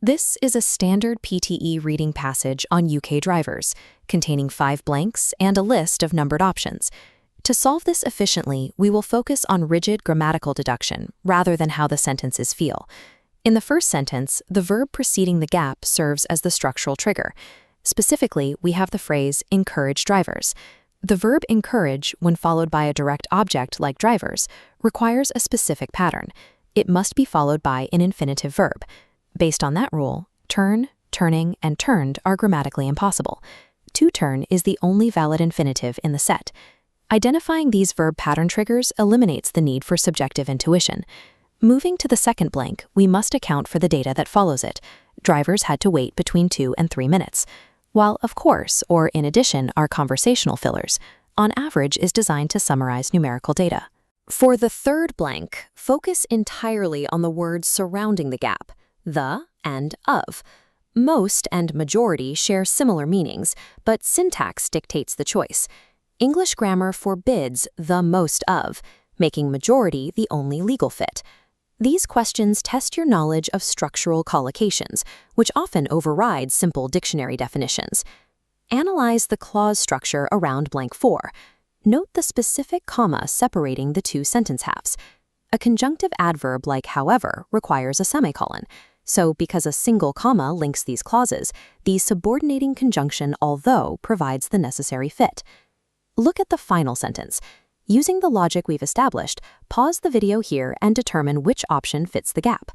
This is a standard PTE reading passage on UK drivers, containing 5 blanks and a list of numbered options. To solve this efficiently, we will focus on rigid grammatical deduction rather than how the sentences feel. In the first sentence, the verb preceding the gap serves as the structural trigger. Specifically, we have the phrase encourage drivers. The verb encourage, when followed by a direct object like drivers, requires a specific pattern. It must be followed by an infinitive verb. Based on that rule, turn, turning, and turned are grammatically impossible. To turn is the only valid infinitive in the set. Identifying these verb pattern triggers eliminates the need for subjective intuition. Moving to the second blank, we must account for the data that follows it. Drivers had to wait between 2 and 3 minutes. While of course or in addition are conversational fillers, on average is designed to summarize numerical data. For the third blank, focus entirely on the words surrounding the gap, the and of. Most and majority share similar meanings, but syntax dictates the choice. English grammar forbids the most of, making majority the only legal fit. These questions test your knowledge of structural collocations, which often override simple dictionary definitions. Analyze the clause structure around blank 4. Note the specific comma separating the 2 sentence halves. A conjunctive adverb like however requires a semicolon. So because a single comma links these clauses, the subordinating conjunction although provides the necessary fit. Look at the final sentence. Using the logic we've established, pause the video here and determine which option fits the gap.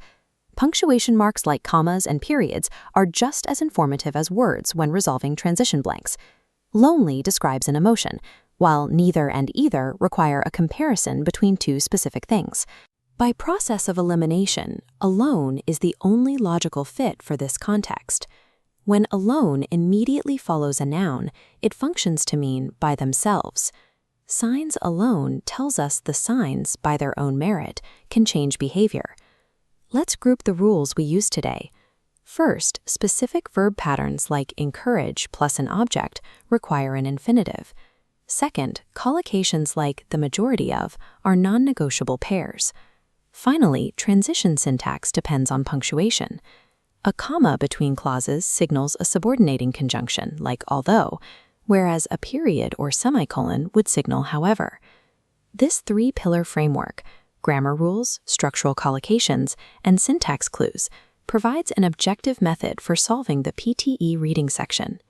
Punctuation marks like commas and periods are just as informative as words when resolving transition blanks. Lonely describes an emotion, while neither and either require a comparison between 2 specific things. By process of elimination, alone is the only logical fit for this context. When alone immediately follows a noun, it functions to mean by themselves. Signs alone tells us the signs, by their own merit, can change behavior. Let's group the rules we use today. First, specific verb patterns like encourage plus an object require an infinitive. Second, collocations like the majority of are non-negotiable pairs. Finally, transition syntax depends on punctuation. A comma between clauses signals a subordinating conjunction, like although, whereas a period or semicolon would signal however. This 3-pillar framework, grammar rules, structural collocations, and syntax clues, provides an objective method for solving the PTE reading section.